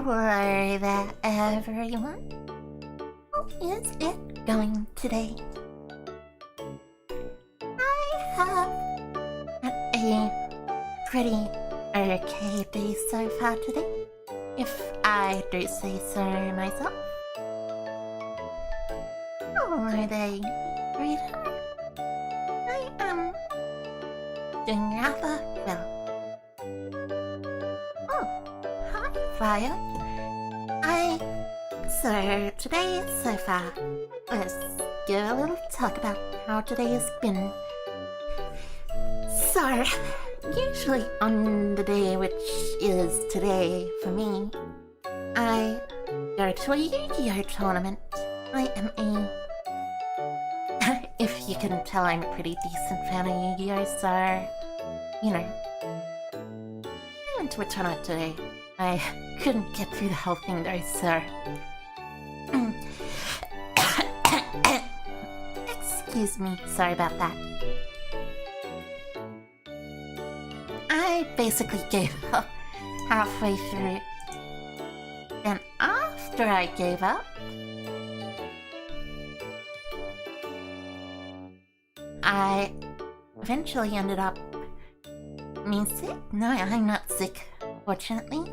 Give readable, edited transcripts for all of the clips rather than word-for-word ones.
Hello there, everyone. How is it going today? I have had a pretty okay day so far today, if I do say so myself. Hello there, reader. I am doing rather well. Fire. So today so far, let's give a little talk about how today has been. So, usually on the day which is today for me, I go to a Yu-Gi-Oh tournament. I am if you can tell, I'm a pretty decent fan of Yu-Gi-Oh, so, you know. I went to a tournament today. I couldn't get through the whole thing though, so... Excuse me, sorry about that. I basically gave up halfway through. And after I gave up, I eventually ended up being sick. No, I'm not sick. Fortunately,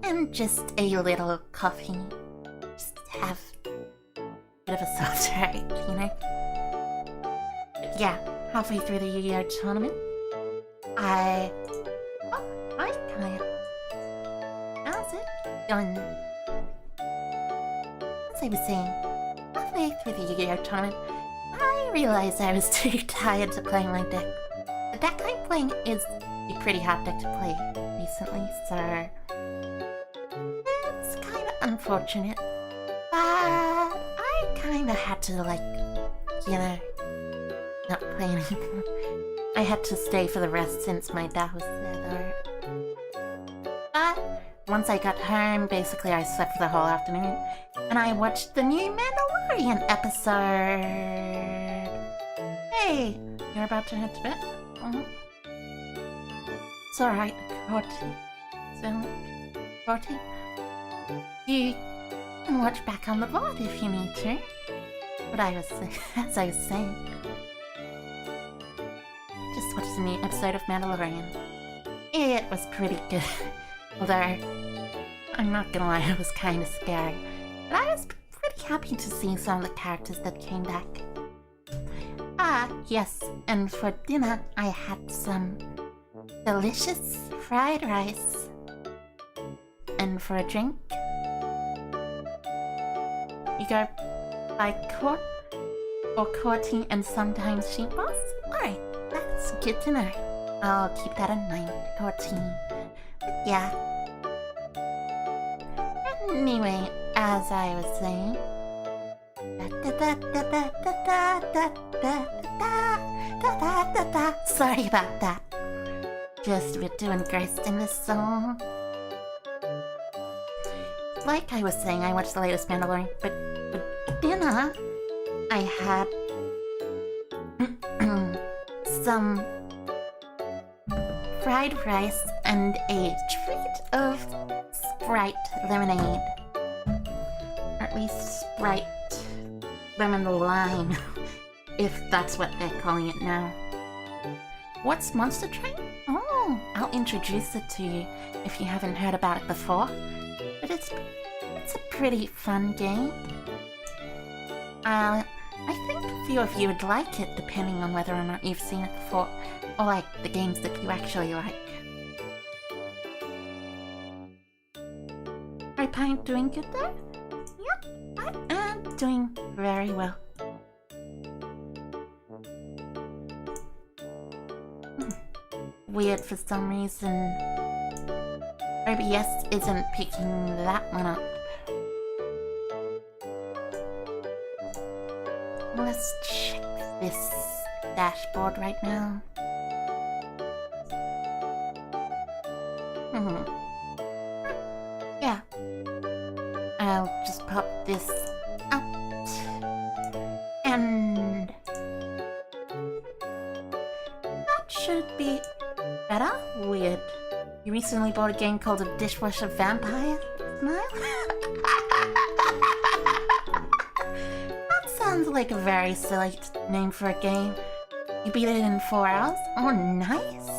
I am just a little coffee. Just have a bit of a sore throat, you know? But yeah, halfway through the Yu-Gi-Oh tournament, I kind of... How's it going? As I was saying, halfway through the Yu-Gi-Oh tournament, I realized I was too tired to play my deck. The deck I'm playing is a pretty hard deck to play recently, so it's kind of unfortunate, but I kind of had to, like, you know, not play anymore. I had to stay for the rest since my dad was there though. But once I got home, basically I slept for the whole afternoon, and I watched the new Mandalorian episode. Hey, you're about to head to bed? It's alright, Corty. You can watch back on the VOD if you need to. But as I was saying, just watched a new episode of Mandalorian. It was pretty good. Although, I'm not gonna lie, I was kind of scared. But I was pretty happy to see some of the characters that came back. Yes, and for dinner I had some delicious fried rice. And for a drink, you go by Court or Courty and sometimes Sheepboss? Alright, that's good to know. I'll keep that in mind, Courty. But yeah. Anyway, as I was saying... Sorry about that. Just a bit too engrossed in this song. Like I was saying, I watched the latest Mandalorian, but for dinner, I had some fried rice and a treat of Sprite lemonade. Or at least Sprite lemon lime, if that's what they're calling it now. What's Monster Train? Oh, I'll introduce it to you if you haven't heard about it before. But it's a pretty fun game. I think a few of you would like it, depending on whether or not you've seen it before, or like the games that you actually like. Hope I'm doing good though? Yep, I am doing very well. Weird for some reason. OBS isn't picking that one up. Let's check this dashboard right now. Yeah. I'll just pop this up. And... that should be better. Weird. You recently bought a game called A Dishwasher Vampire? Smile? That sounds like a very silly name for a game. You beat it in 4 hours? Oh, nice.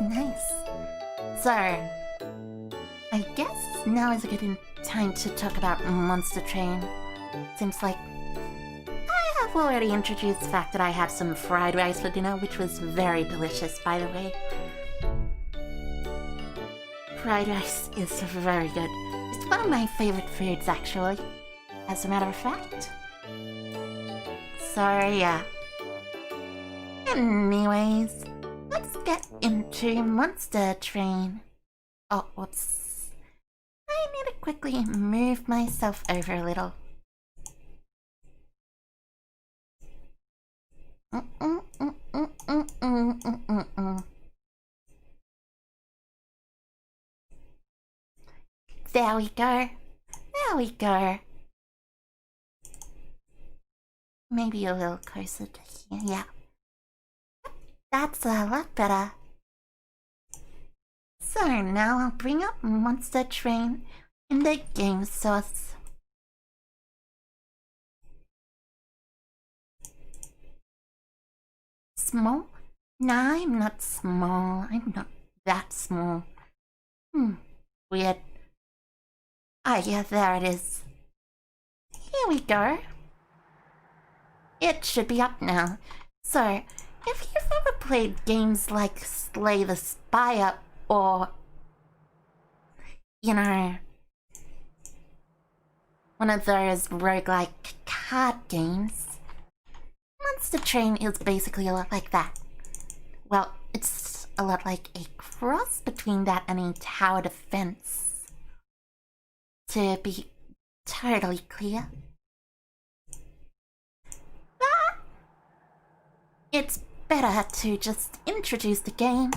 Nice. So, I guess now is a good time to talk about Monster Train. Seems like I have already introduced the fact that I had some fried rice for dinner, which was very delicious, by the way. Fried rice is very good. It's one of my favorite foods, actually, as a matter of fact. So, yeah. Anyways, let's get into Monster Train. Oh, whoops. I need to quickly move myself over a little. There we go. There we go. Maybe a little closer to here, yeah. That's a lot better. So now I'll bring up Monster Train in the game source. Small? Nah, I'm not small. I'm not that small. Weird. Ah, yeah, there it is. Here we go. It should be up now. So, if you've ever played games like Slay the Spire or, you know, one of those roguelike card games, Monster Train is basically a lot like that. Well, it's a lot like a cross between that and a tower defense. To be totally clear. But it's better to just introduce the game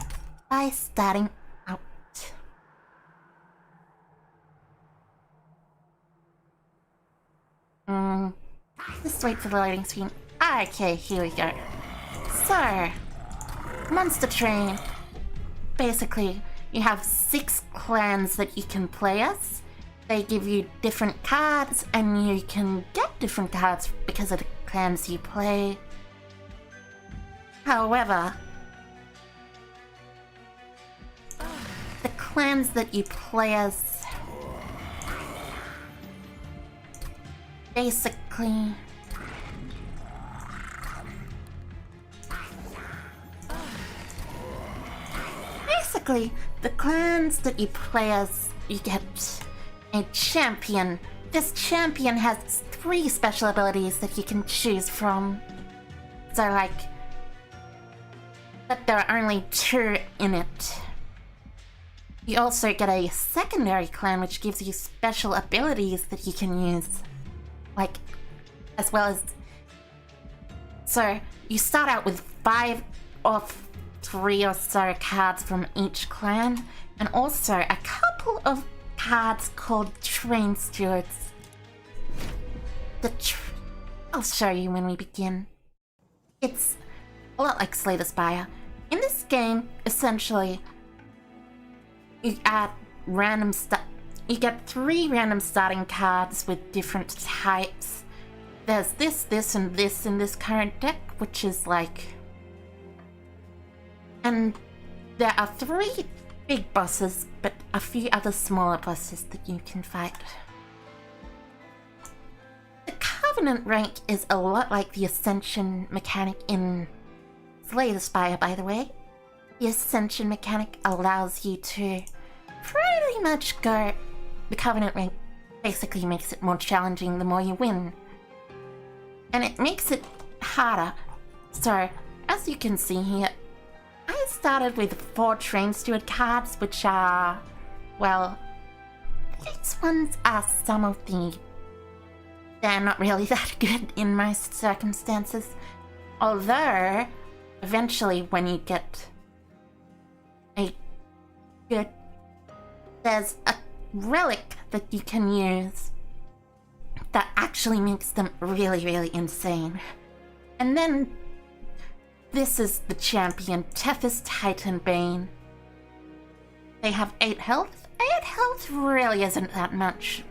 by starting out. Just wait for the loading screen. Okay, here we go. So, Monster Train. Basically, you have 6 clans that you can play as. They give you different cards, and you can get different cards because of the clans you play. However, the clans that you play as basically the clans that you play as, you get a champion. This champion has 3 special abilities that you can choose from. So like, but there are only 2 in it. You also get a secondary clan which gives you special abilities that you can use. Like, as well as... So, you start out with 5 or 3 or so cards from each clan, and also a couple of cards called Train Stewards. I'll show you when we begin. It's a lot like Slay the Spire. In this game, essentially, you add you get 3 random starting cards with different types. There's this, and this in this current deck, which is like... And there are 3 big bosses, but a few other smaller bosses that you can fight. The Covenant rank is a lot like the Ascension mechanic in Slay the Spire, by the way. The Ascension mechanic allows you to pretty much go... The Covenant rank basically makes it more challenging the more you win. And it makes it harder. So, as you can see here, I started with 4 Train Steward cards, which are... Well, these ones are some of the... They're not really that good in most circumstances. Although, eventually when you get a good... There's a relic that you can use that actually makes them really, really insane. And then this is the champion, Tethys Titan Bane. They have 8 health, health really isn't that much,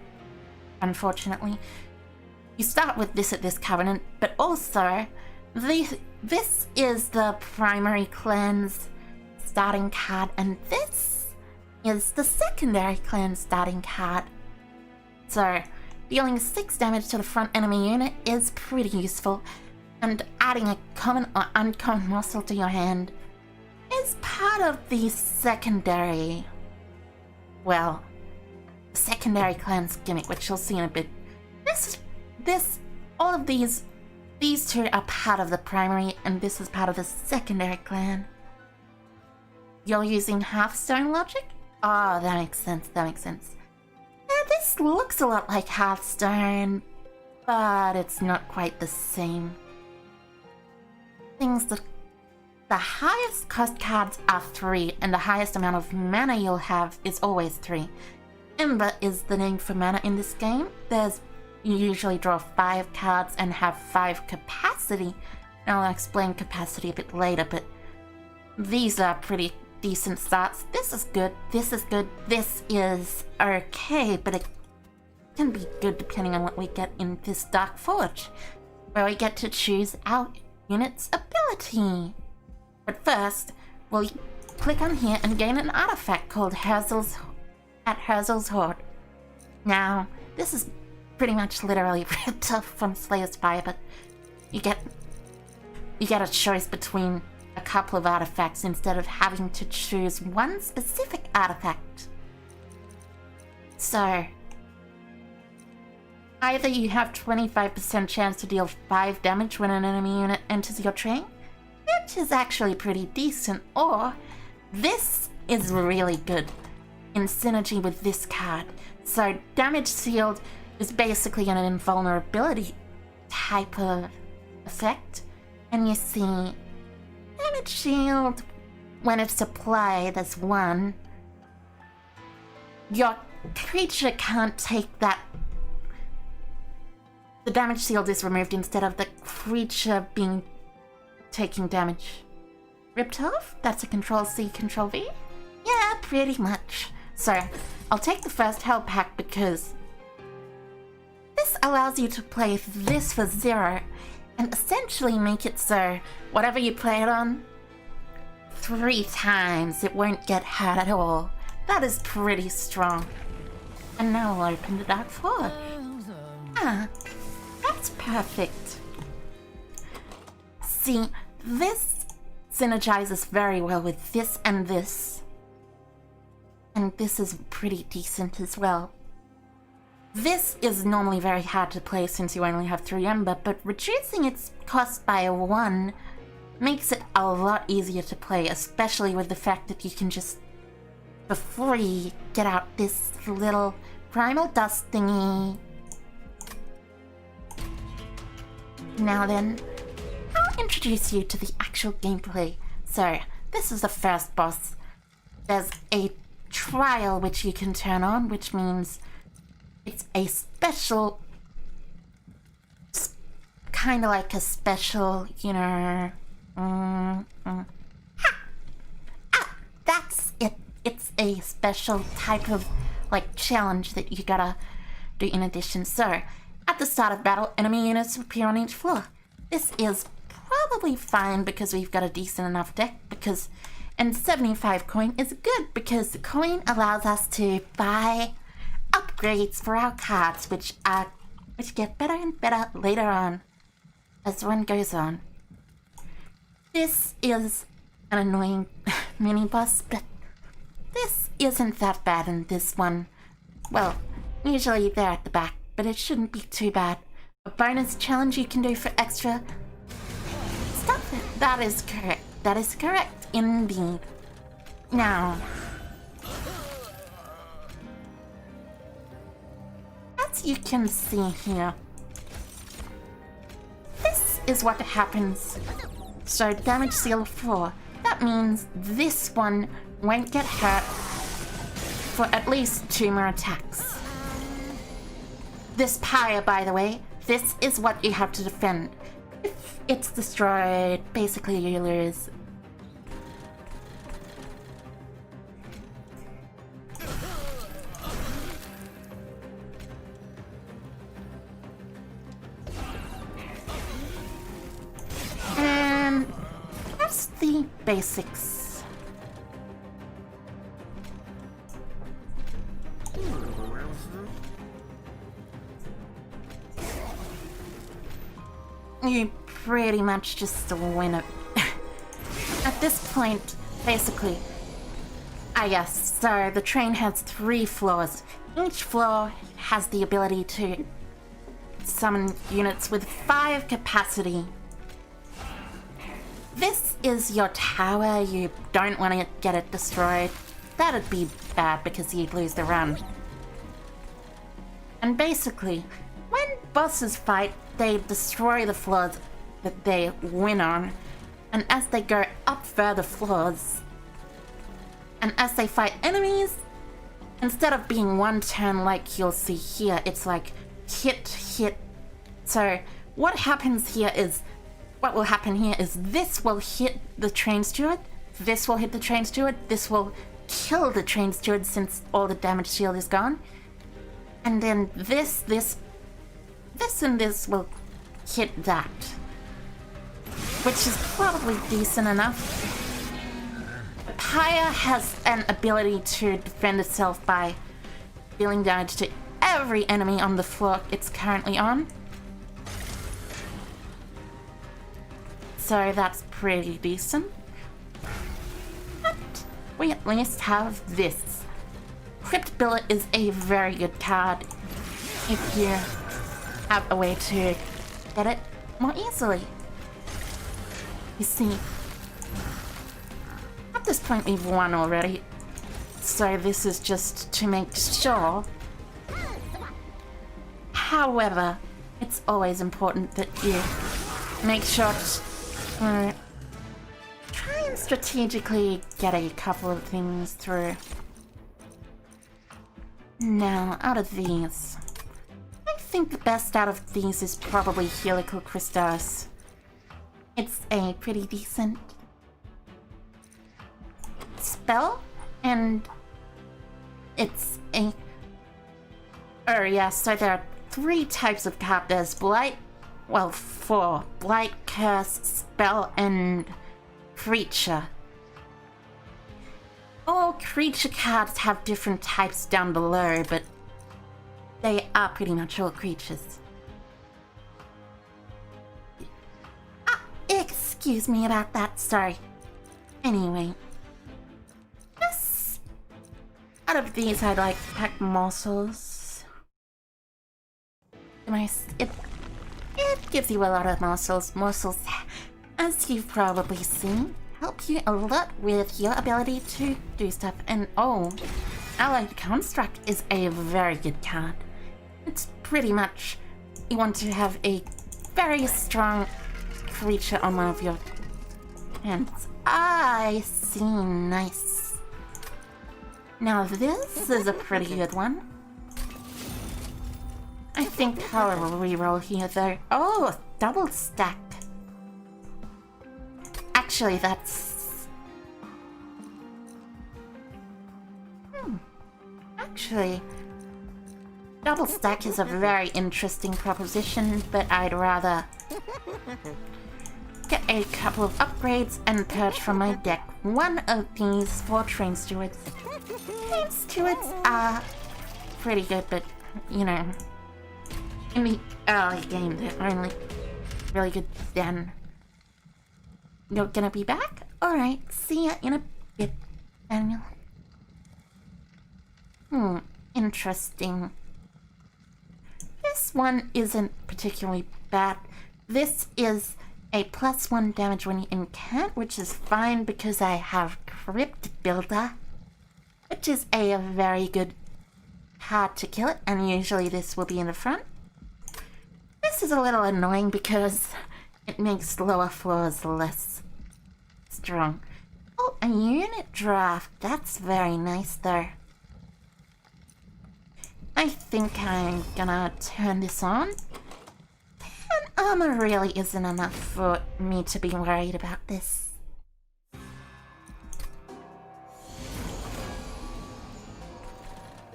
unfortunately. You start with this at this covenant, but also, this is the primary clan's starting card, and this is the secondary clan starting card. So, dealing 6 damage to the front enemy unit is pretty useful, and adding a common or uncommon muscle to your hand is part of the secondary, well, secondary clan's gimmick, which you'll see in a bit. All of these two are part of the primary, and this is part of the secondary clan. You're using Hearthstone logic? Oh, that makes sense, that makes sense. Yeah, this looks a lot like Hearthstone, but it's not quite the same. Things that the highest cost cards are 3, and the highest amount of mana you'll have is always 3. Ember is the name for mana in this game. You usually draw 5 cards and have 5 capacity. Now I'll explain capacity a bit later, but these are pretty decent starts. This is good, this is good, this is okay, but it can be good depending on what we get in this Dark Forge, where we get to choose our unit's ability. But first, we'll click on here and gain an artifact called Herzl's Hoard. Now, this is pretty much literally ripped off from Slayer's Fire, but you get a choice between a couple of artifacts instead of having to choose one specific artifact. So, either you have 25% chance to deal 5 damage when an enemy unit enters your train, which is actually pretty decent, or this is really good in synergy with this card. So damage sealed is basically an invulnerability type of effect, and you see damage shield, when it's applied as 1, your creature can't take that. The damage shield is removed instead of the creature taking damage. Ripped off? That's a Control-C, Control-V? Yeah, pretty much. So, I'll take the first hell pack because this allows you to play this for 0 and essentially make it so whatever you play it on, 3 times it won't get hurt at all. That is pretty strong. And now I'll open the Dark Forge. Ah, that's perfect. See, this synergizes very well with this and this. And this is pretty decent as well. This is normally very hard to play since you only have 3 Ember, but reducing its cost by 1 makes it a lot easier to play, especially with the fact that you can just, for free, get out this little primal dust thingy. Now then, I'll introduce you to the actual gameplay. So, this is the first boss. There's a trial which you can turn on, which means it's a special, kind of like a special, you know, that's it. It's a special type of, like, challenge that you gotta do in addition. So, at the start of battle, enemy units appear on each floor. This is probably fine because we've got a decent enough deck, and 75 coin is good because the coin allows us to buy upgrades for our cards, which get better and better later on as one goes on. This is an annoying mini boss, but this isn't that bad in this one. Well, usually they're at the back, but it shouldn't be too bad. A bonus challenge you can do for extra stuff. That is correct. That is correct indeed. Now, as you can see here, this is what happens. So damage seal 4. That means this one won't get hurt for at least 2 more attacks. This pyre, by the way, this is what you have to defend. If it's destroyed, basically you lose. basics. You pretty much just win it. At this point, basically, yes, so the train has 3 floors. Each floor has the ability to summon units with 5 capacity. This is your tower. You don't want to get it destroyed. That'd be bad because you'd lose the run. And basically, when bosses fight, they destroy the floors that they win on. And as they go up further floors, and as they fight enemies, instead of being one turn like you'll see here, it's like hit, hit. So what happens here is, what will happen here is this will hit the train steward, this will hit the train steward, this will kill the train steward since all the damage shield is gone. And then this, and this will hit that. Which is probably decent enough. Haya has an ability to defend itself by dealing damage to every enemy on the floor it's currently on. So that's pretty decent. But we at least have this. Crypt Billet is a very good card if you have a way to get it more easily. You see, at this point we've won already, so this is just to make sure. However, it's always important that you make sure to try and strategically get a couple of things through. Now, out of these, I think the best out of these is probably Helical Crystallis. It's a pretty decent spell, and it's a... Oh yeah, so there are 3 types of card. There's Blight, well, 4. Blight, Curse, Spell, and Creature. All creature cards have different types down below, but they are pretty much all creatures. Excuse me about that, sorry. Anyway. Yes. Out of these, I'd like to pack morsels. It gives you a lot of morsels. Morsels, as you've probably seen, help you a lot with your ability to do stuff. And oh, Allied Construct is a very good card. It's pretty much, you want to have a very strong creature on one of your hands. I see, nice. Now this is a pretty good one. I think I'll reroll here though. Oh, double stack. Actually, that's... Actually, double stack is a very interesting proposition, but I'd rather get a couple of upgrades and purge from my deck one of these 4 train stewards. Train stewards are pretty good, but, you know, in the early game, they're only really good then. You're gonna be back? Alright, see ya in a bit, Daniel. Interesting. This one isn't particularly bad. This is a +1 damage when you incant, which is fine because I have Crypt Builder, which is a very good card to kill it, and usually this will be in the front. This is a little annoying because it makes lower floors less strong. Oh, a unit draft. That's very nice though. I think I'm gonna turn this on. 10 armor really isn't enough for me to be worried about this.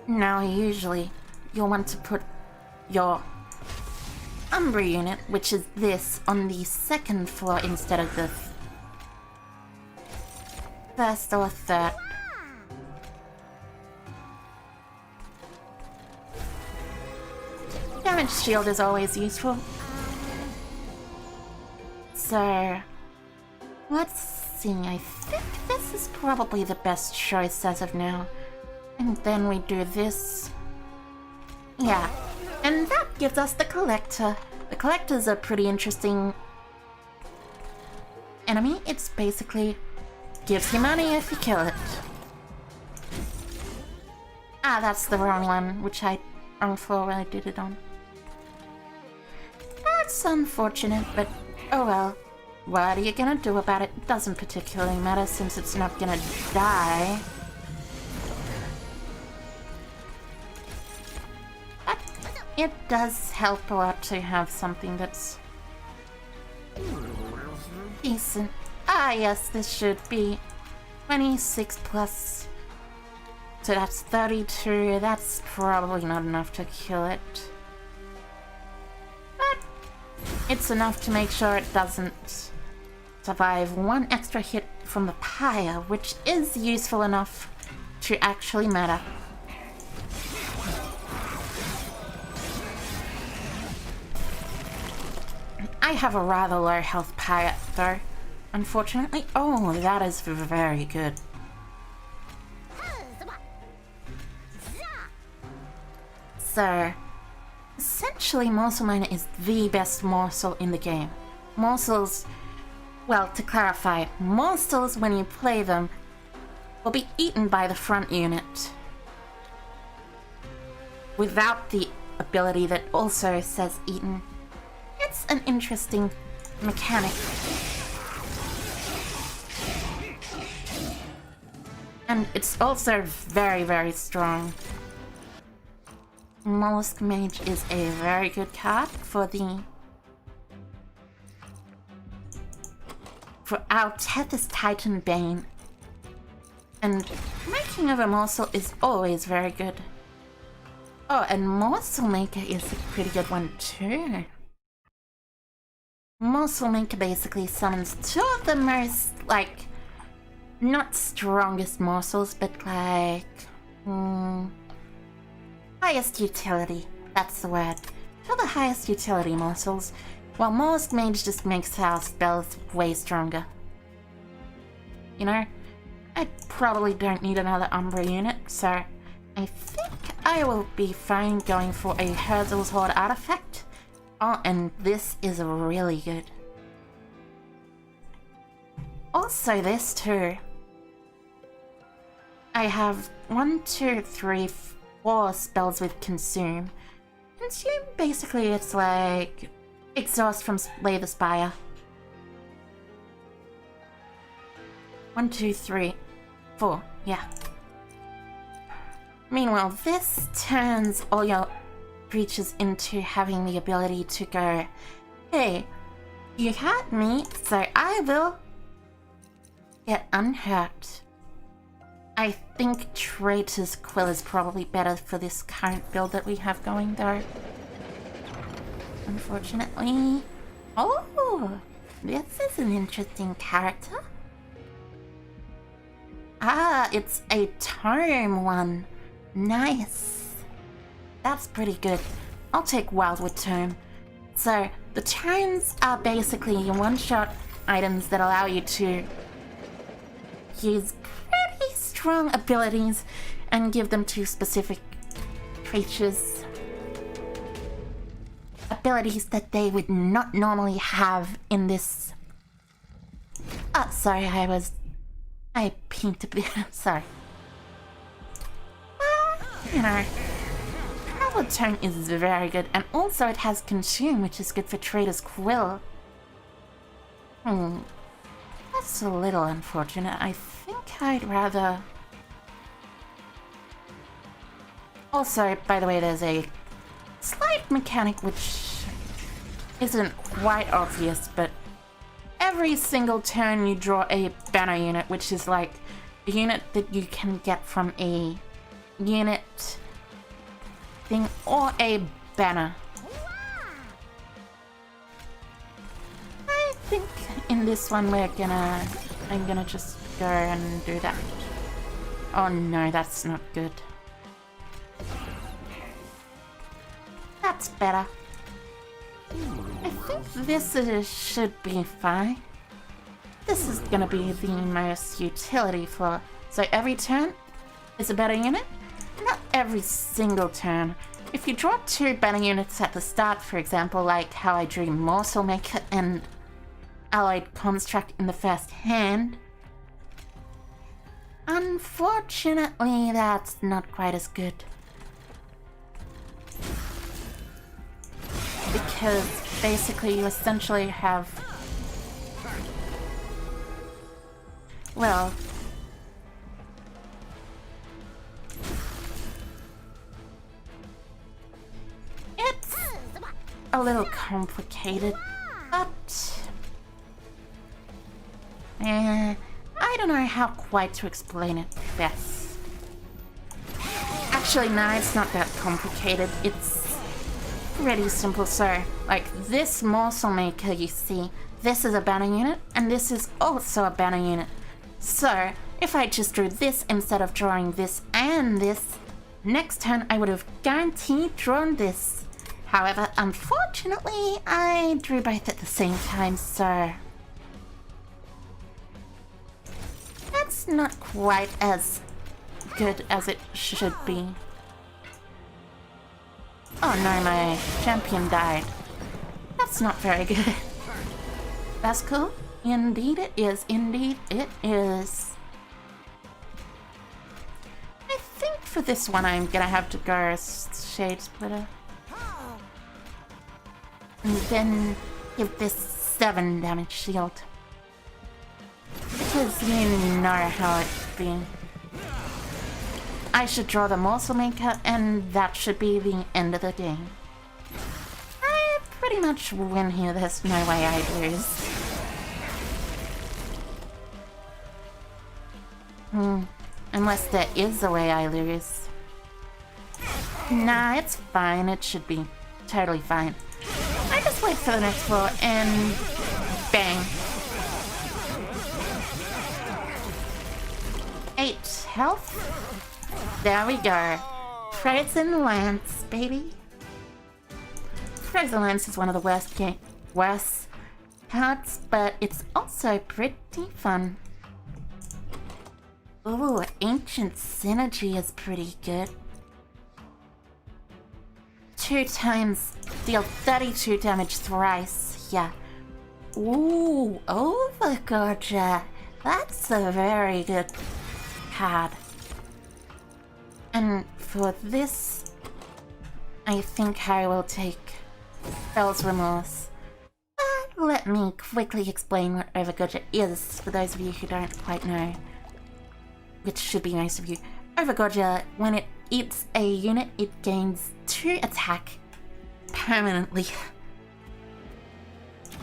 Now usually you'll want to put your Umbra unit, which is this, on the 2nd floor instead of the first or third. Damage shield is always useful. So, let's see, I think this is probably the best choice as of now. And then we do this. Yeah, and that gives us the collector. The collector's a pretty interesting enemy. It's basically gives you money if you kill it. Ah, that's the wrong one, which I wrong for when I did it on. That's unfortunate, but oh well. What are you gonna do about it? It doesn't particularly matter since it's not gonna die. But it does help a lot to have something that's decent. Ah yes, this should be 26 plus. So that's 32. That's probably not enough to kill it. But it's enough to make sure it doesn't survive one extra hit from the pyre, which is useful enough to actually matter. I have a rather low health pyre though, unfortunately. Oh, that is very good. So, essentially Morsel Miner is the best morsel in the game. Morsels, well, to clarify, morsels when you play them will be eaten by the front unit without the ability that also says eaten. It's an interesting mechanic. And it's also very, very strong. Mollusk Mage is a very good card for our Tethys Titan Bane. And making of a morsel is always very good. Oh, and Morsel Maker is a pretty good one too. Morsel Maker basically summons two of the most, like, not strongest morsels, but like, highest utility, that's the word. For the highest utility morsels, while Mollusk Mage just makes our spells way stronger. You know, I probably don't need another Umbra unit, so I think I will be fine going for a Herzl's Horde artifact. Oh, and this is really good. Also this too. I have 1, 2, 3, 4 spells with Consume. Consume, basically it's like Exhaust from Slay the Spire. 1, 2, 3, 4, yeah. Meanwhile, this turns all your creatures into having the ability to go, hey, you hurt me, so I will get unhurt. I think Traitor's Quill is probably better for this current build that we have going though. Unfortunately. Oh, this is an interesting character. Ah, it's a tome one. Nice. That's pretty good. I'll take Wildwood Tome. So, the tomes are basically your one-shot items that allow you to use pretty strong abilities and give them to specific creatures. Abilities that they would not normally have in this... Oh, sorry, I peeked a bit, sorry. You know, Wildwood Tome is very good, and also it has Consume, which is good for Traitor's Quill. That's a little unfortunate. I think I'd rather... Also, by the way, there's a slight mechanic which isn't quite obvious, but every single turn you draw a banner unit, which is like a unit that you can get from a unit thing or a banner. I think in this one I'm gonna just go and do that. Oh no, that's not good. That's better. I think this should be fine. This is gonna be the most utility for... So every turn is a better unit? Not every single turn. If you draw 2 better units at the start, for example, like how I drew Morsel Maker and Alloyed Construct in the first hand, unfortunately that's not quite as good. Because basically you essentially have... Well... It's a little complicated, but... I don't know how quite to explain it best. Actually, no, it's not that complicated. It's pretty simple. So, like this Morsel Maker, you see, this is a banner unit, and this is also a banner unit. So, if I just drew this instead of drawing this and this, next turn I would have guaranteed drawn this. However, unfortunately, I drew both at the same time, so... That's not quite as good as it should be. Oh no, my champion died. That's not very good. That's cool. Indeed it is. Indeed it is. I think for this one I'm gonna have to go Shade Splitter. And then give this 7 damage shield. Because you know how it's been. I should draw the Morsel Maker, and that should be the end of the game. I pretty much win here, there's no way I lose. Unless there is a way I lose. Nah, it's fine, it should be totally fine. I just wait for the next floor and... bang. 8 health. There we go. Frozen Lance, baby. Frozen Lance is one of the worst cards, but it's also pretty fun. Ooh, Ancient Synergy is pretty good. 2 times, deal 32 damage thrice. Yeah. Ooh, Overgorger. That's a very good card. And for this, I think I will take Bell's Remorse. But let me quickly explain what Overgorger is for those of you who don't quite know. Which should be most of you. Overgorger, when it eats a unit, it gains 2 attack permanently.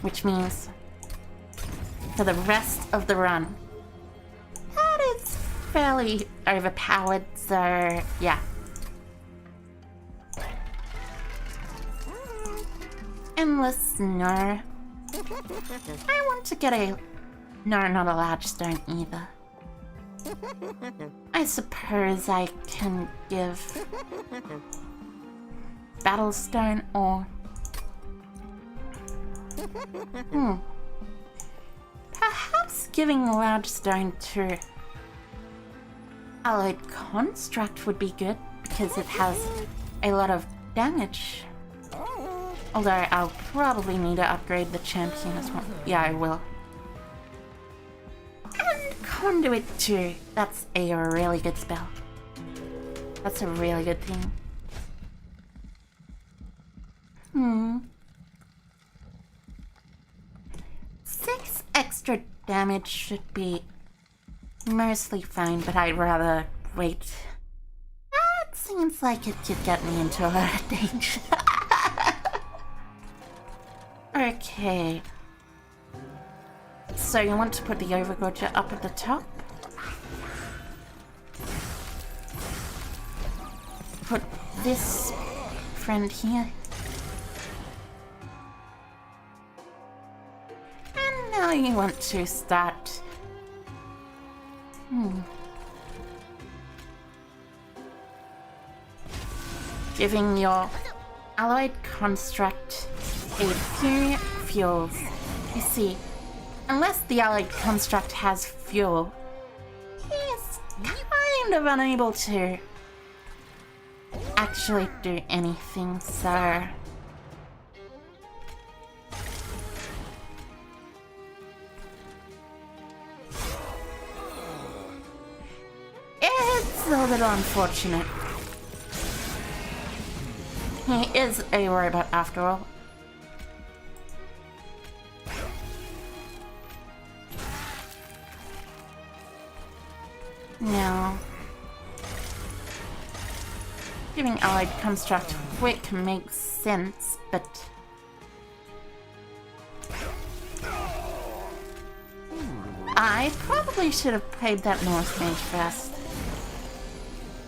Which means for the rest of the run. That is fairly overpowered, so yeah. Endless, no. I want to get a... No, not a large stone either. I suppose I can give Battlestone or... Perhaps giving large stone to Alloyed Construct would be good, because it has a lot of damage. Although I'll probably need to upgrade the champion as well. Yeah, I will. And Conduit too. That's a really good spell. That's a really good thing. 6 extra damage should be mostly fine, but I'd rather wait. That seems like it could get me into a lot of danger. Okay. So you want to put the Overgorger up at the top? Put this friend here. And now you want to start Giving your alloyed construct a few fuels. You see, unless the alloyed construct has fuel, he's kind of unable to actually do anything, so... It's a little unfortunate. He is a robot after all. Now, giving allied construct quick makes sense, but I probably should have played that North Mage first.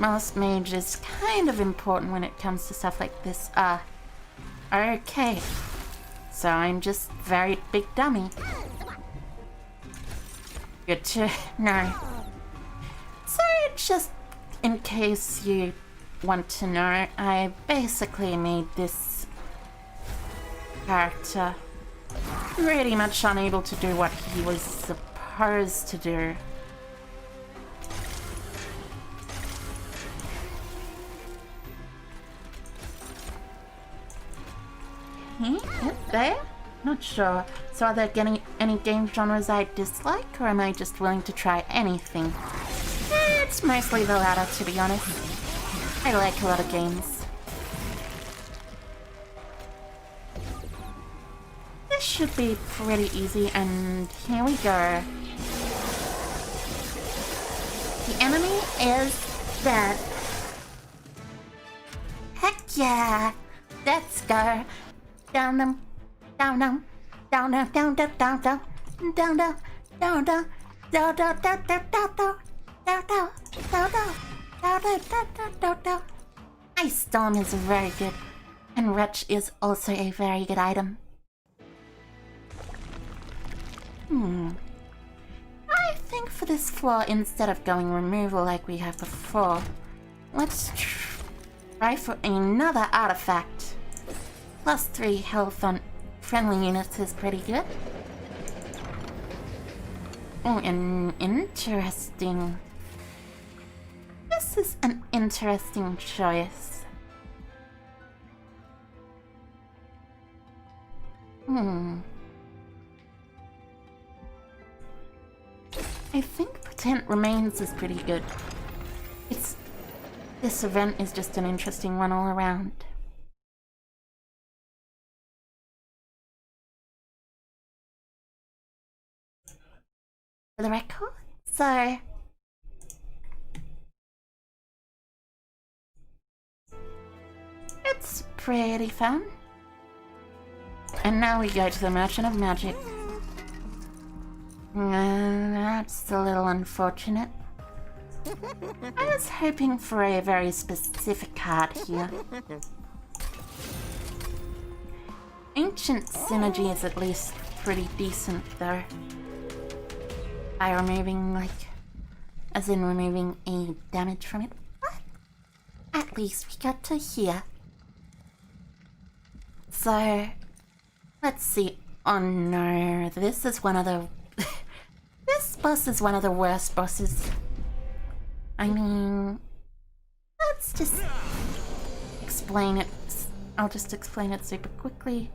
North Mage is kind of important when it comes to stuff like this. Okay. So I'm just very big dummy. Good to know. So just in case you want to know, I basically made this character pretty much unable to do what he was supposed to do. Is there? Not sure. So are there any game genres I dislike, or am I just willing to try anything? It's mostly the latter, to be honest. I like a lot of games. This should be pretty easy, and here we go. The enemy is dead. Heck yeah! Let's go. Down them, down them, down them, down down down down down down down down down down down down down down down. Ice Storm is very good, and Wretch is also a very good item. I think for this floor, instead of going removal like we have before, let's try for another artifact. +3 health on friendly units is pretty good. Oh, and interesting. This is an interesting choice. I think Potent Remains is pretty good. This event is just an interesting one all around. For the record, so it's pretty fun. And now we go to the Merchant of Magic. That's a little unfortunate. I was hoping for a very specific card here. Ancient Synergy is at least pretty decent though. By removing, as in removing a damage from it. But at least we got to here. So, let's see. Oh no, this is one of the... this boss is one of the worst bosses. I mean... let's just explain it. I'll just explain it super quickly.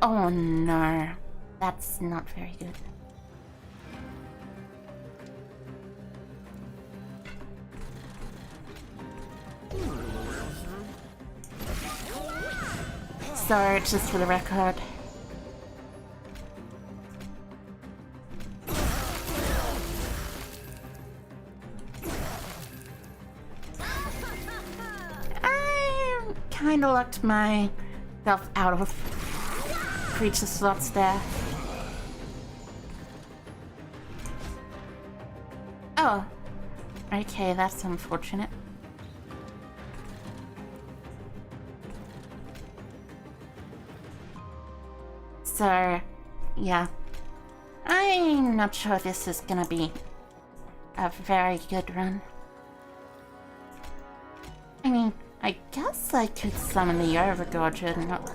Oh no, that's not very good. So, just for the record. I kinda locked myself out of creature slots there. Oh. Okay, that's unfortunate. So, yeah. I'm not sure this is gonna be a very good run. I mean, I guess I could summon the Overgorge and not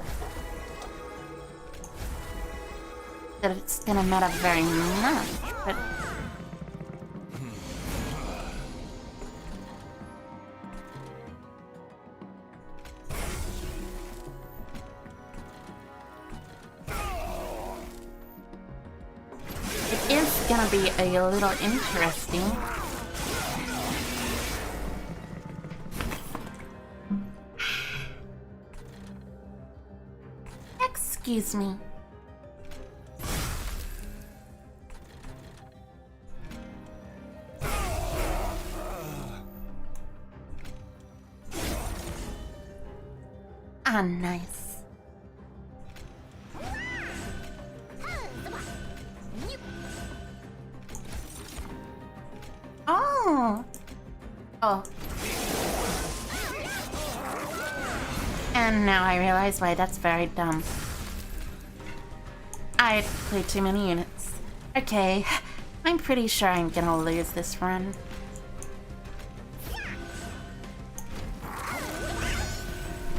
that it's gonna matter very much, but it is gonna be a little interesting. Excuse me. Ah, nice. Oh. Oh. And now I realize why that's very dumb. I played too many units. Okay, I'm pretty sure I'm gonna lose this run.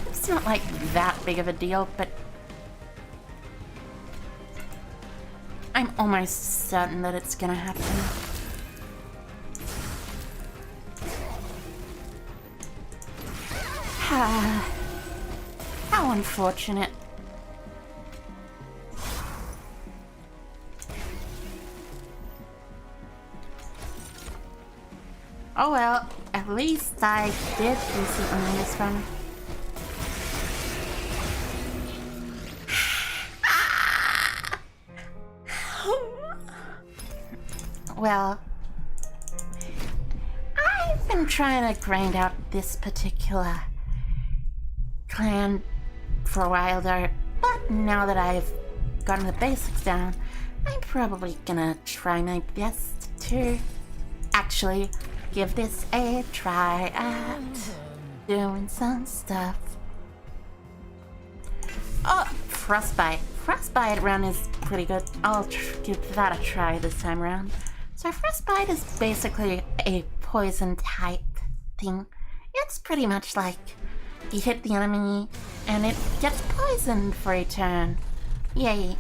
It's not like that big of a deal, but I'm almost certain that it's gonna happen. How unfortunate. Oh well, at least I did decently in this run. Well, I've been trying to grind out this particular clan for a while there, but now that I've gotten the basics down, I'm probably gonna try my best to actually give this a try at doing some stuff. Oh, Frostbite. Frostbite run is pretty good. I'll give that a try this time around. So Frostbite is basically a poison type thing. It's pretty much like you hit the enemy and it gets poisoned for a turn. Yay.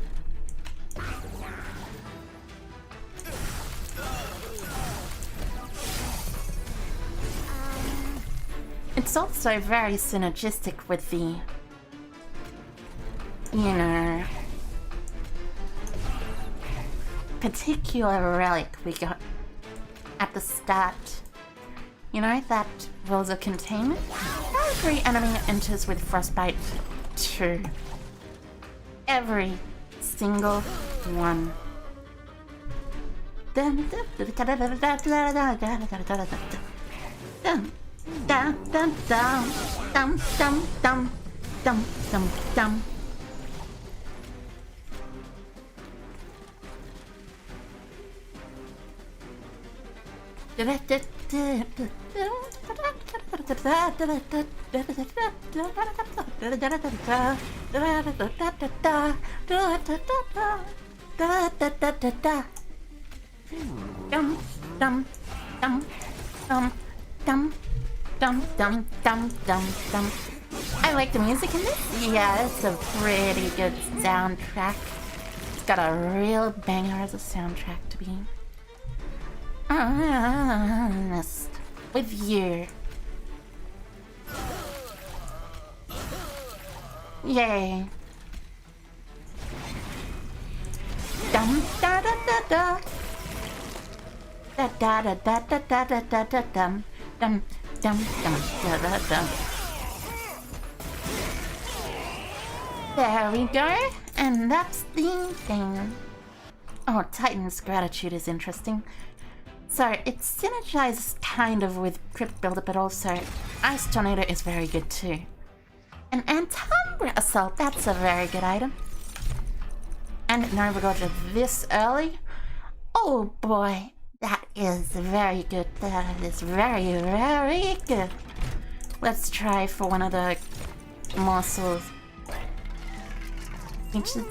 It's also very synergistic with the, you know, particular relic we got at the start. You know, that rules of containment? Every enemy enters with Frostbite 2. Every single one. Dum dum dum dum dum dum dum dum dum dum. Dum dum dum dum dum dum dum dum dum dum. I like the music in this. Yeah, it's a pretty good soundtrack. It's got a real banger as a soundtrack to be honest with you. Yay. Dum da da da da. Da da da da da da da da da dum dum dum dum da da dum. There we go, and that's the thing. Oh, Titan's Gratitude is interesting. So it synergizes kind of with Crypt Builder, but also Ice Tornado is very good too. And Antumbra Assault, that's a very good item. And Nova Gorge this early? Oh boy, that is very good. That is very, very good. Let's try for one of the morsels. Inches.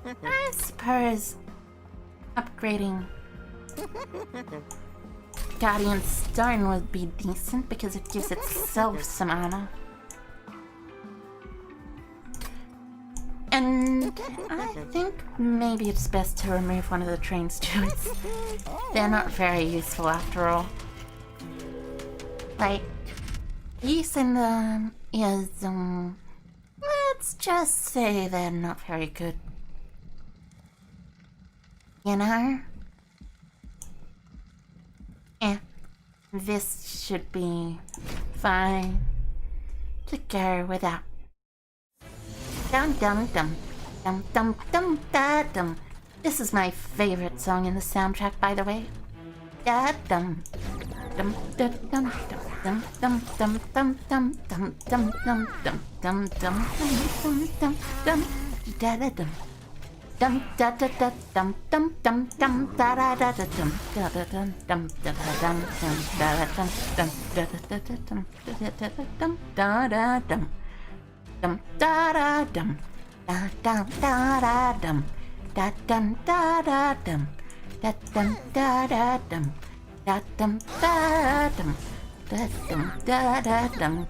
I suppose upgrading Guardian Stone would be decent because it gives itself some honor. And I think maybe it's best to remove one of the train stewards. They're not very useful after all. Like, using them is, let's just say they're not very good. You know? Yeah, this should be fine to go without. Dum dum dum dum dum dum da dum. This is my favorite song in the soundtrack, by the way. Da dum dum da dum dum dum dum dum dum dum dum dum dum dum dum dum dum dum da da dum. Dum da da da dum dum dum dum da da da da dum da da dum dum da da dum dum da da dum dum da da da dum da da dum da da dum dum da da dum da dum da da dum da dum da da dum da dum da da dum da dum da dum da dum da da dum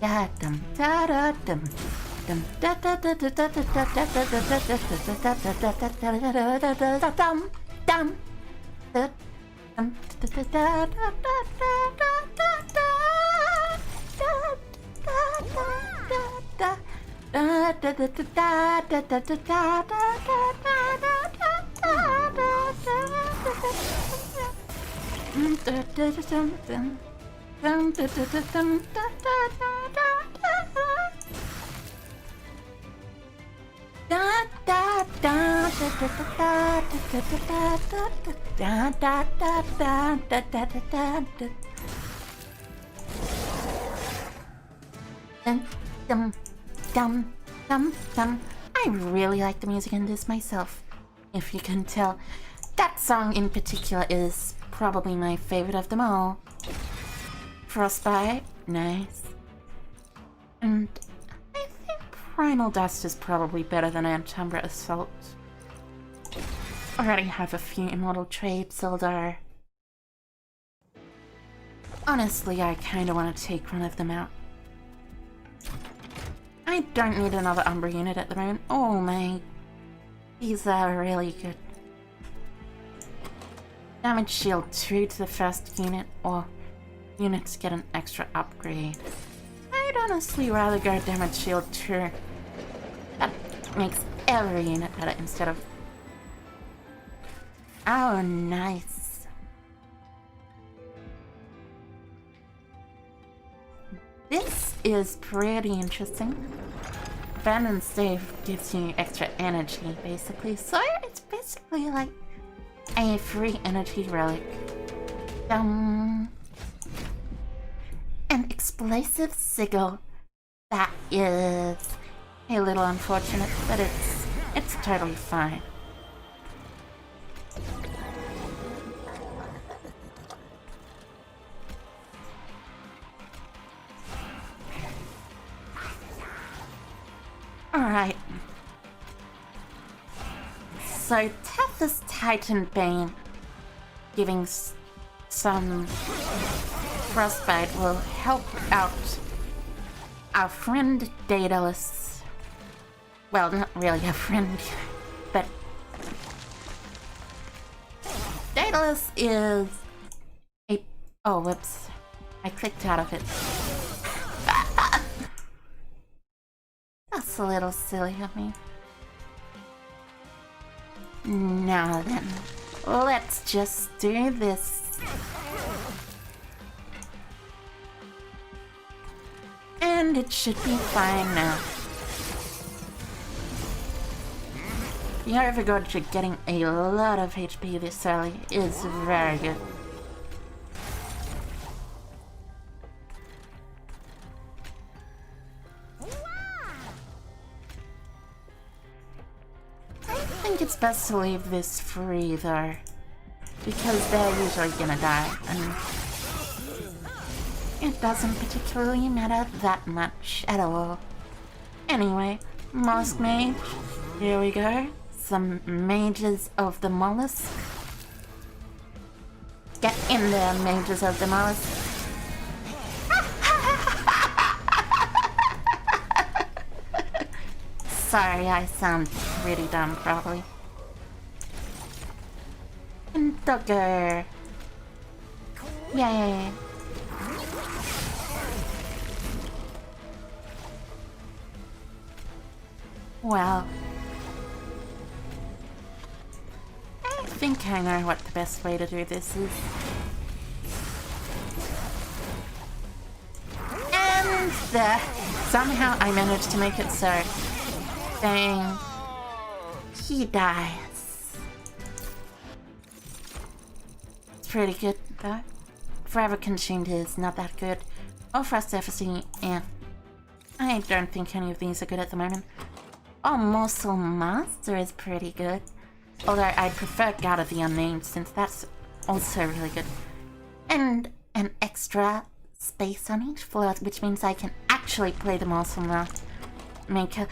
da dum da da dum dum da da da da da da da da I really like the music in this myself, if you can tell. That song in particular is probably my favorite of them all. Frostbite, nice. And I think Primal Dust is probably better than Antumbra Assault. Already have a few Immortal Traits, although honestly I kinda wanna take one of them out. I don't need another Umbra unit at the moment. Oh my, these are really good. Damage shield 2 to the first unit, or units get an extra upgrade. I'd honestly rather go damage shield 2. That makes every unit better instead of... Oh, nice. This is pretty interesting. Abandoned Save gives you extra energy, basically. So it's basically like a free energy relic. An explosive sigil. That is a little unfortunate, but it's totally fine. Alright. So, Tethys Titan Bane giving some frostbite will help out our friend Daedalus. Well, not really a friend, but Daedalus is a... Oh, whoops. I clicked out of it. That's a little silly of me. Now then, let's just do this. And it should be fine now. The Overgod getting a lot of HP this early is very good. I think it's best to leave this free though, because they're usually gonna die, and it doesn't particularly matter that much at all. Anyway, Mask Mage, here we go. Some mages of the mollusk. Get in there, mages of the mollusk. Sorry, I sound pretty dumb, probably. And Dogger. Yay. Well, I think I know what the best way to do this is. And there! Somehow I managed to make it so. Dang. He dies. It's pretty good, though. Forever Consumed is not that good. Oh, Frost Efficacy, yeah. I don't think any of these are good at the moment. Oh, Morsel Master is pretty good. Although I'd prefer Guard of the Unnamed, since that's also really good. And an extra space on each floor, which means I can actually play the Morsel Maker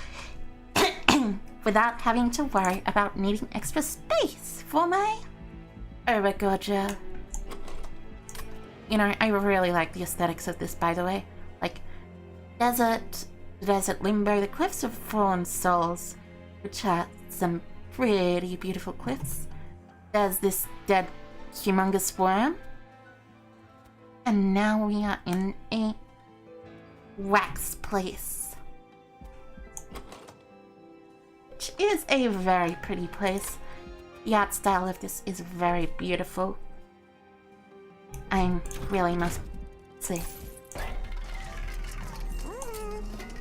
without having to worry about needing extra space for my Overgorger. You know, I really like the aesthetics of this, by the way. Like, Desert Limbo, the Cliffs of Fallen Souls, which are some pretty beautiful cliffs. There's this dead humongous worm. And now we are in a wax place. Which is a very pretty place. The art style of this is very beautiful. I really must say.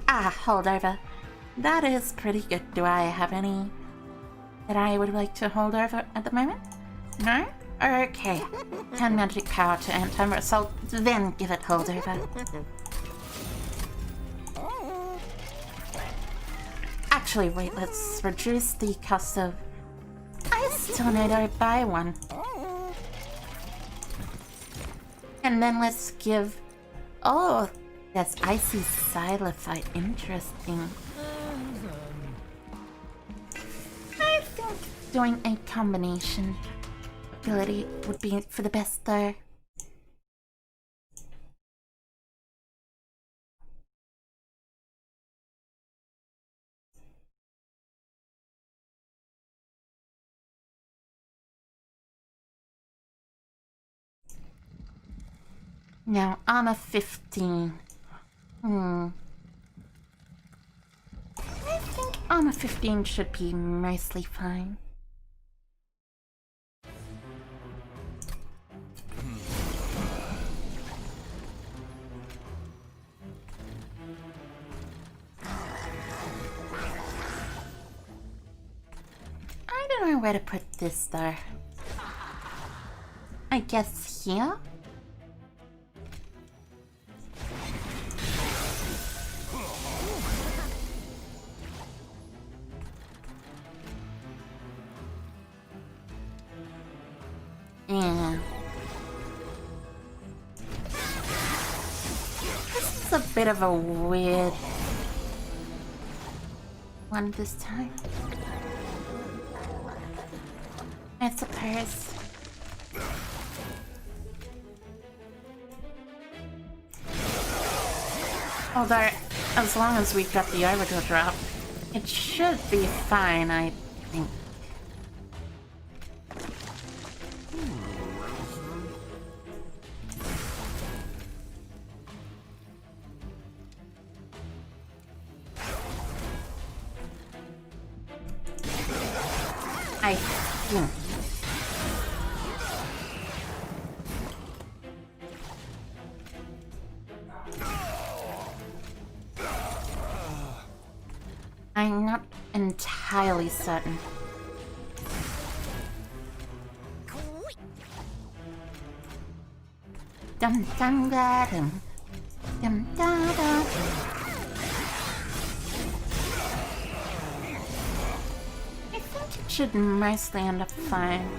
Ah, hold over. That is pretty good. Do I have any that I would like to hold over at the moment? No? Okay. Turn magic power to anti-armor assault, then give it hold over. Actually, wait, let's reduce the cost of... I still need to buy one. And then let's give... Oh, that's Icy Silify. Interesting. I think doing a combination ability would be for the best though. Now, armor 15. I think armor 15 should be mostly fine. I don't know where to put this though. I guess here? Yeah. This is a bit of a weird one this time, I suppose. Although, as long as we've got the overkill drop, it should be fine, I think. I think. I'm not entirely certain. Dum dum da dum. Dum da da. I think it should mostly end up fine.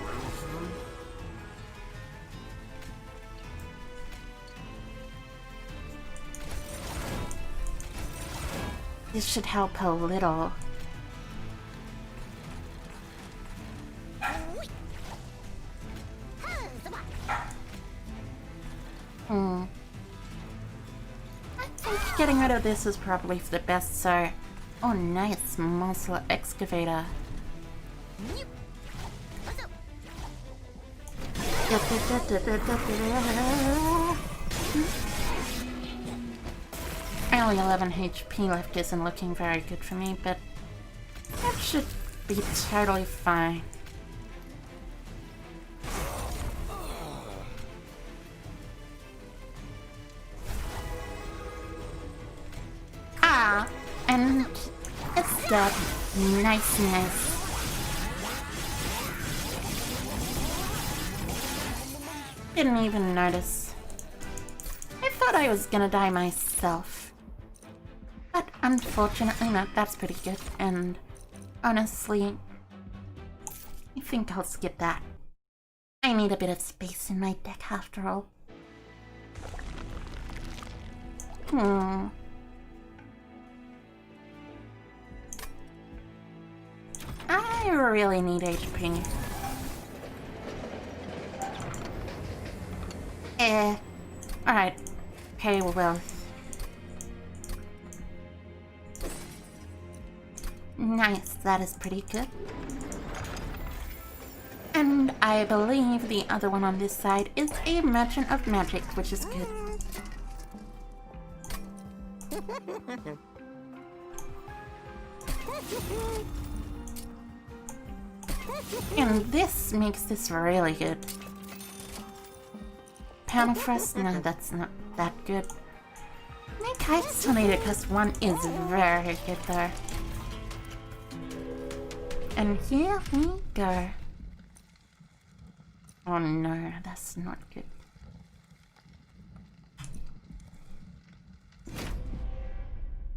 This should help a little. I think getting rid of this is probably for the best, so... Oh, nice muscle excavator. Only 11 HP left isn't looking very good for me, but that should be totally fine. Ah, and it's dead. Nice, nice. Didn't even notice. I thought I was gonna die myself. But unfortunately not. That's pretty good. And honestly, I think I'll skip that. I need a bit of space in my deck after all. I really need HP. Alright. Okay, well. Nice, that is pretty good. And I believe the other one on this side is a Merchant of Magic, which is good. And this makes this really good. Permafrost? No, that's not that good. Make Ice Tornado because one is very good there. And here we go. Oh no, that's not good.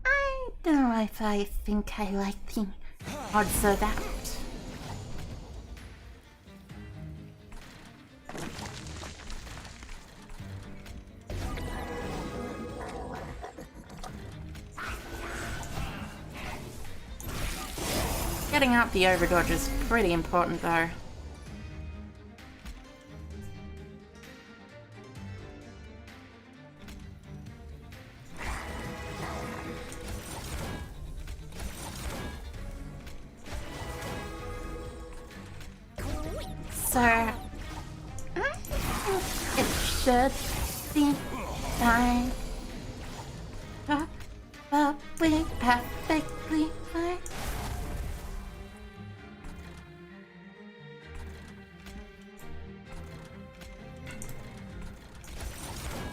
I don't know if I think I like the odds of that. Getting out the overdodge is pretty important though. So, I think it should be fine. Probably perfectly fine.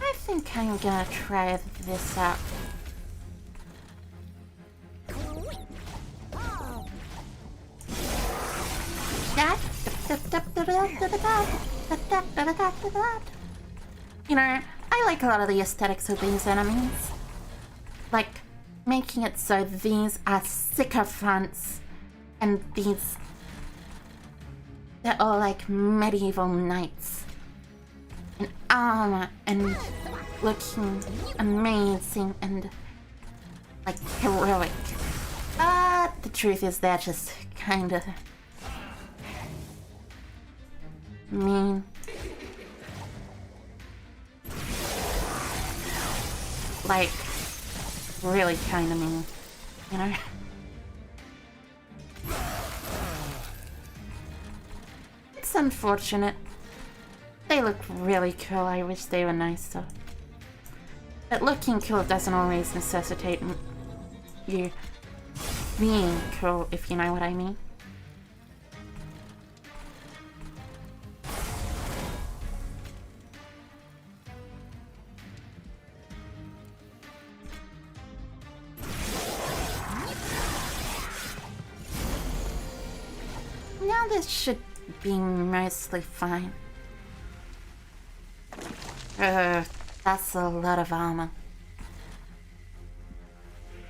I think I'm gonna try this out. You know, I like a lot of the aesthetics of these enemies. Like, making it so these are sycophants and these... they're all like medieval knights. In armor and looking amazing and like heroic. But the truth is they're just kinda mean. Like, really kinda mean, you know? It's unfortunate. They look really cool, I wish they were nicer. But looking cool doesn't always necessitate you being cool, if you know what I mean. Now this should be mostly fine. That's a lot of armor.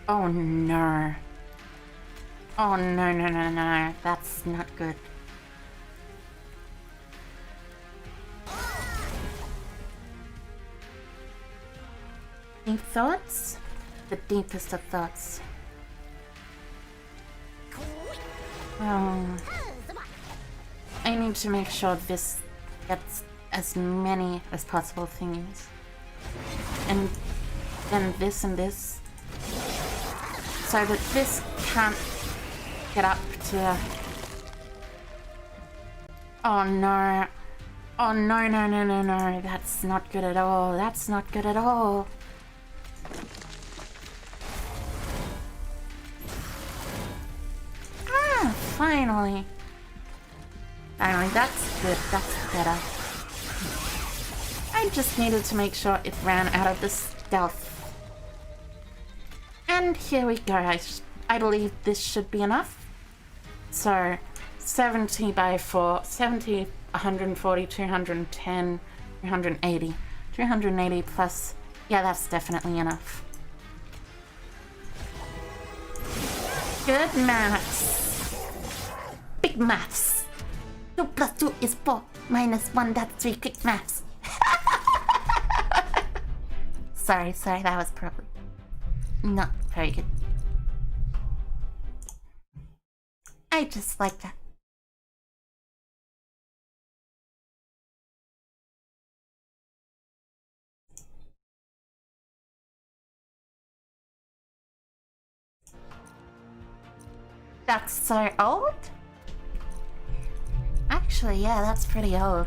Oh no. Oh no, no, no, no. That's not good. Deep thoughts? The deepest of thoughts. I need to make sure this gets as many as possible thingies. And then this and this. So that this can't get up to... Oh no. Oh no, no, no, no, no. That's not good at all. That's not good at all. Ah, finally. Finally, that's good. That's better. I just needed to make sure it ran out of the stealth. And here we go. I believe this should be enough. So, 70 by 4, 70, 140, 210, 380. 380 plus, yeah, that's definitely enough. Good maths. Big maths. 2 plus 2 is 4, minus 1, that's 3, quick maths. Sorry, that was probably not very good. I just like that. That's so old? Actually, yeah, that's pretty old.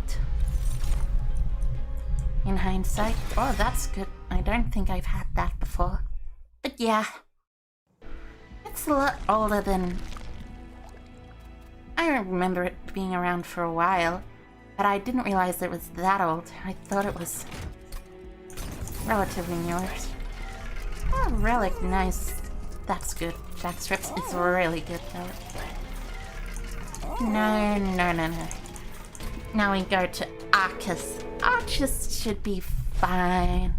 In hindsight. Oh, that's good. I don't think I've had that before. But yeah. It's a lot older than... I remember it being around for a while, but I didn't realize it was that old. I thought it was relatively newer. Oh, relic, nice. That's good. Jackstrips is really good, relic. No, no, no, no. Now we go to Arcus. Arcus should be fine.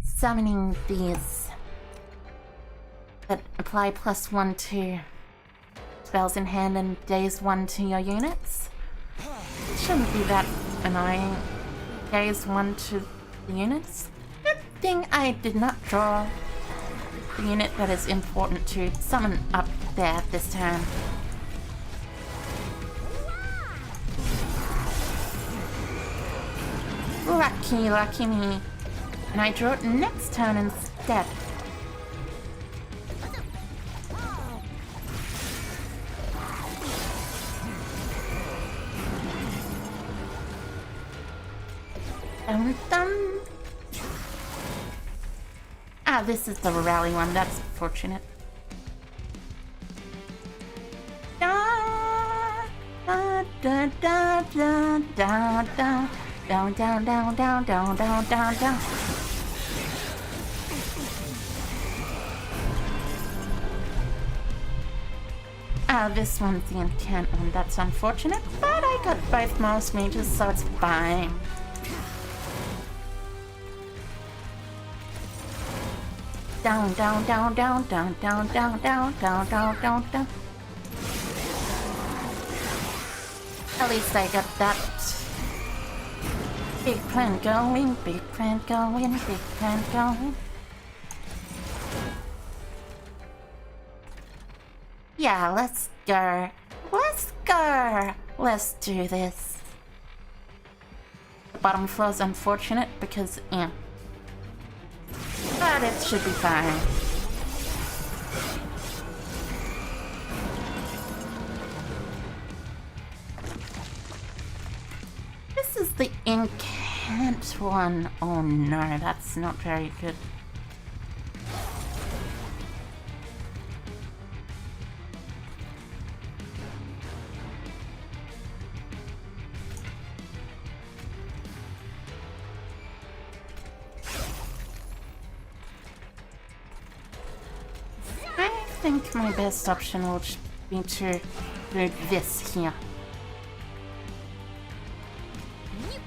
Summoning these that apply +1 to spells in hand and daze 1 to your units. It shouldn't be that annoying. Daze 1 to the units. Good thing I did not draw the unit that is important to summon up there this time. Lucky me. And I draw it next turn instead. Dum dum. Ah, this is the rally one. That's fortunate. Da da da da da da da. Down, down, down, down, down, down, down, down. Ah, this one's the incant one. That's unfortunate, but I got both mouse mages, so it's fine. Down, down, down, down, down, down, down, down, down, down, down, down. At least I got that. Big plan going, big plan going, big plan going. Yeah, let's go. Let's go. Let's do this. The bottom floor is unfortunate because, yeah. But it should be fine. This is the incant one. Oh no, that's not very good. I think my best option will be to do this here.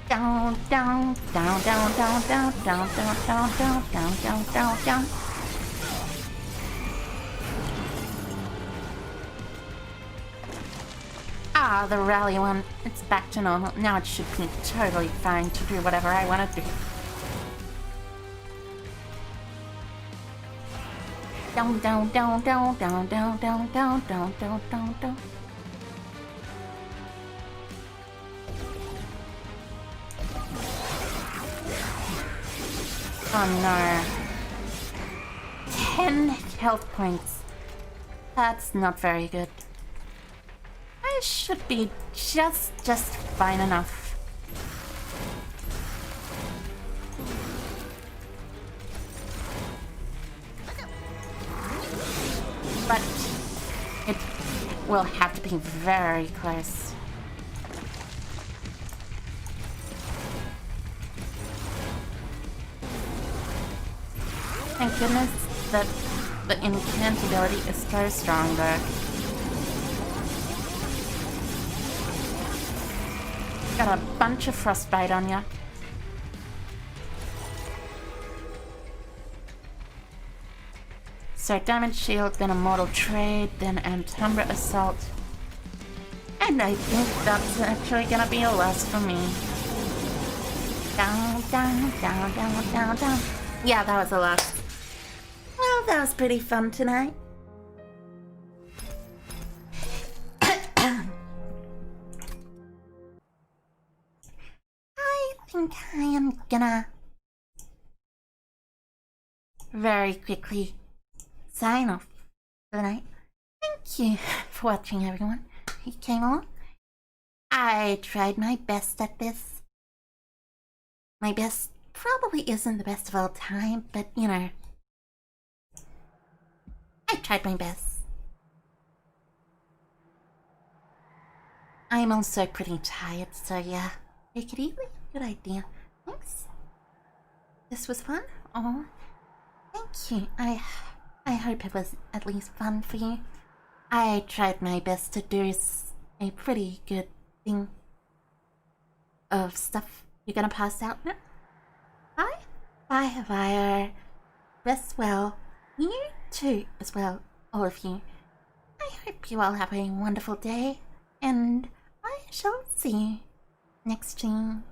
Down, down, down, down, down, down, down, down, down, down, down, down, down, down. Ah, the rally one. It's back to normal. Now it should be totally fine to do whatever I want to do. Down, down, down, down, down, down, down, down, down, down, down, down. Oh no. 10 health points. That's not very good. I should be just fine enough. But it will have to be very close. Thank goodness that the incantability is so strong though. Got a bunch of frostbite on ya. So damage shield, then immortal trade, then Antumbra assault. And I think that's actually gonna be a loss for me. Down, down, down, down, down, down. Yeah, that was a loss. Well, that was pretty fun tonight. I think I am gonna very quickly sign off for the night. Thank you for watching, everyone who came along. I tried my best at this. My best probably isn't the best of all time, but you know, I tried my best. I'm also pretty tired, so yeah, take it easy. Good idea. Thanks. This was fun. Oh, thank you. I hope it was at least fun for you. I tried my best to do a pretty good thing of stuff. You're gonna pass out now? Bye. Bye, Fire. Rest well. You too, as well, all of you. I hope you all have a wonderful day, and I shall see you next stream.